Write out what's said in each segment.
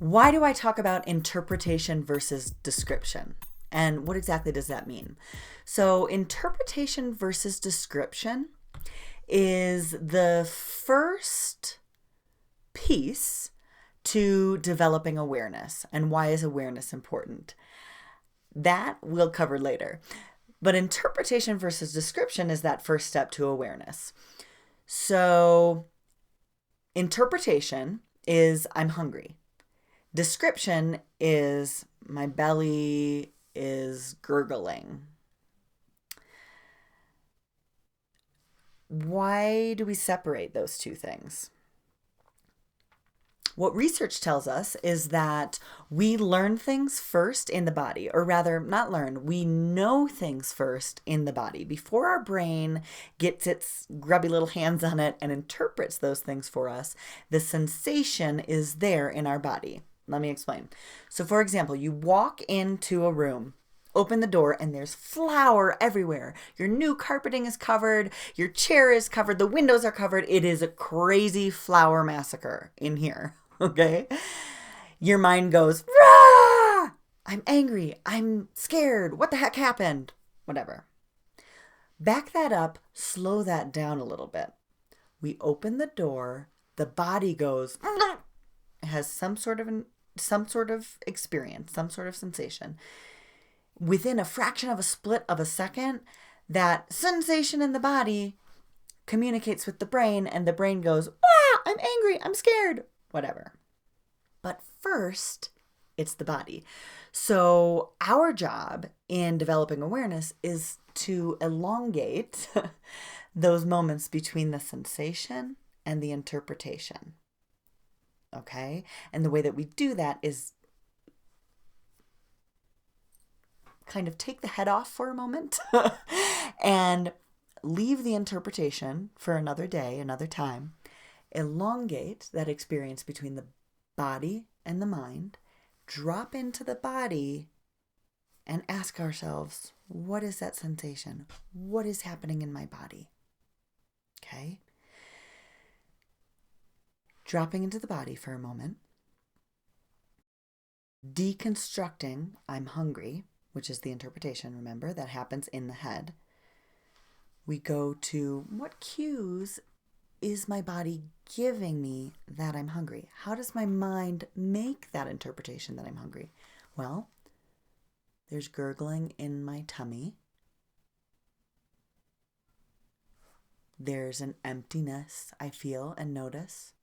Why do I talk about interpretation versus description? And what exactly does that mean? So, interpretation versus description is the first piece to developing awareness. And why is awareness important? That we'll cover later. But interpretation versus description is that first step to awareness. So, interpretation is I'm hungry. Description is my belly is gurgling. Why do we separate those two things? What research tells us is that we learn things first in the body, or rather, not learn, we know things first in the body. Before our brain gets its grubby little hands on it and interprets those things for us, the sensation is there in our body. Let me explain. So, for example, you walk into a room, open the door, and there's flour everywhere. Your new carpeting is covered, your chair is covered, the windows are covered. It is a crazy flour massacre in here, okay? Your mind goes, rah! I'm angry, I'm scared, what the heck happened? Whatever. Back that up, slow that down a little bit. We open the door, the body goes, has some sort of experience, some sort of sensation. Within a fraction of a split of a second, that sensation in the body communicates with the brain, and the brain goes, "Wow, I'm angry, I'm scared," whatever. But first, it's the body. So our job in developing awareness is to elongate those moments between the sensation and the interpretation. Okay? And the way that we do that is kind of take the head off for a moment and leave the interpretation for another day, another time. Elongate that experience between the body and the mind. Drop into the body and ask ourselves, what is that sensation? What is happening in my body? Okay? Dropping into the body for a moment. Deconstructing, I'm hungry, which is the interpretation, remember, that happens in the head. We go to what cues is my body giving me that I'm hungry? How does my mind make that interpretation that I'm hungry? Well, there's gurgling in my tummy. There's an emptiness I feel and notice.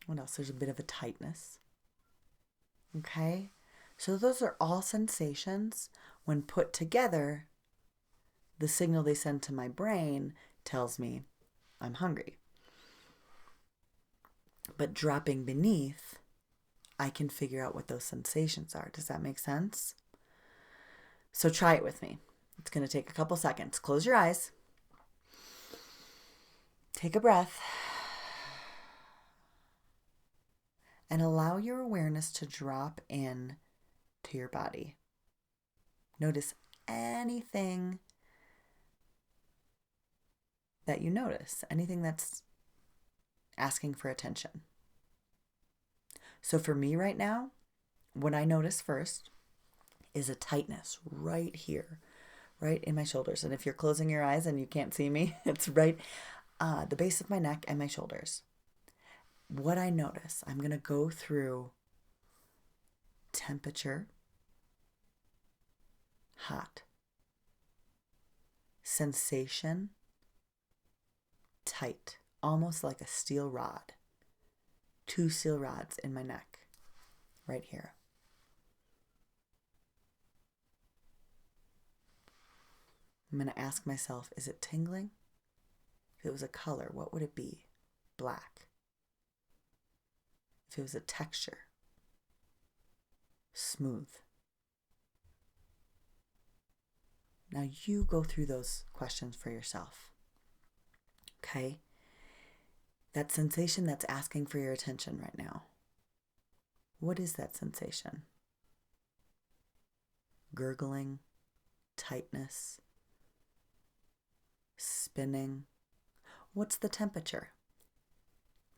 What else? There's a bit of a tightness. Okay? So those are all sensations. When put together, the signal they send to my brain tells me I'm hungry. But dropping beneath, I can figure out what those sensations are. Does that make sense? So try it with me. It's going to take a couple seconds. Close your eyes. Take a breath. And allow your awareness to drop in to your body. Notice anything that you notice, anything that's asking for attention. So for me right now, what I notice first is a tightness right here, right in my shoulders. And if you're closing your eyes and you can't see me, it's right the base of my neck and my shoulders. What I notice, I'm going to go through temperature, hot, sensation, tight, almost like a steel rod. 2 steel rods in my neck, right here. I'm going to ask myself, is it tingling? If it was a color, what would it be? Black. If it was a texture, smooth. Now you go through those questions for yourself. Okay? That sensation that's asking for your attention right now. What is that sensation? Gurgling, tightness, spinning. What's the temperature?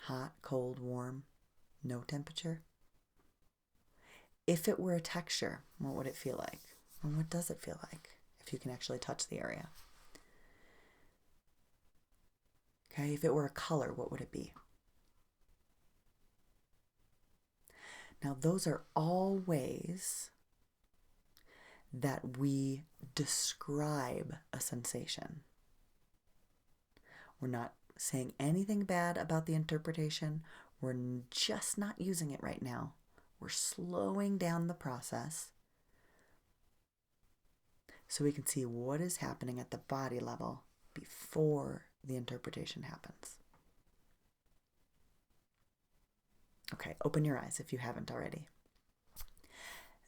Hot, cold, warm, No temperature. If it were a texture, what would it feel like? And what does it feel like if you can actually touch the area? Okay, if it were a color, what would it be? Now, those are all ways that we describe a sensation. We're not saying anything bad about the interpretation. We're just not using it right now. We're slowing down the process so we can see what is happening at the body level before the interpretation happens. Okay, open your eyes if you haven't already.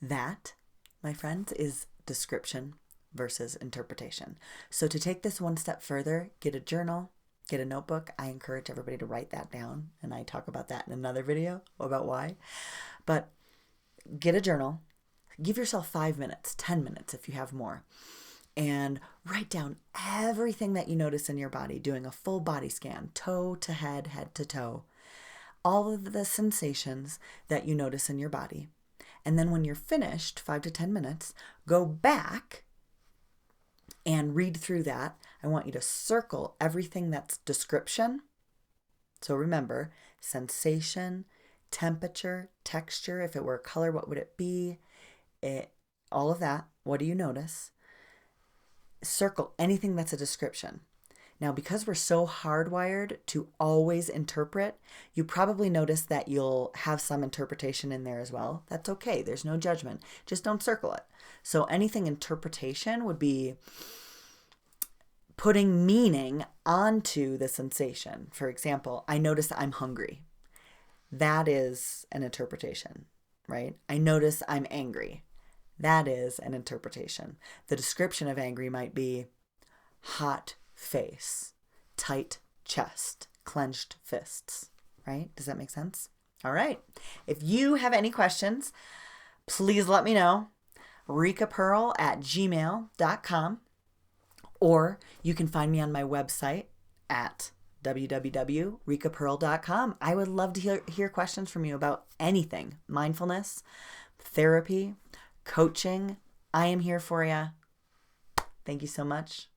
That, my friends, is description versus interpretation. So to take this one step further, get a journal, get a notebook. I encourage everybody to write that down, and I talk about that in another video about why. But get a journal, give yourself 5 minutes, 10 minutes if you have more, and write down everything that you notice in your body, doing a full body scan, toe to head, head to toe, all of the sensations that you notice in your body. And then when you're finished, 5 to 10 minutes, go back and read through that. I want you to circle everything that's description. So remember, sensation, temperature, texture. If it were a color, what would it be? All of that. What do you notice? Circle anything that's a description. Now, because we're so hardwired to always interpret, you probably notice that you'll have some interpretation in there as well. That's okay. There's no judgment. Just don't circle it. So anything interpretation would be putting meaning onto the sensation. For example, I notice I'm hungry. That is an interpretation, right? I notice I'm angry. That is an interpretation. The description of angry might be hot face, tight chest, clenched fists, right? Does that make sense? All right. If you have any questions, please let me know. rikapearl@gmail.com, or you can find me on my website at www.rikapearl.com. I would love to hear questions from you about anything. Mindfulness, therapy, coaching. I am here for you. Thank you so much.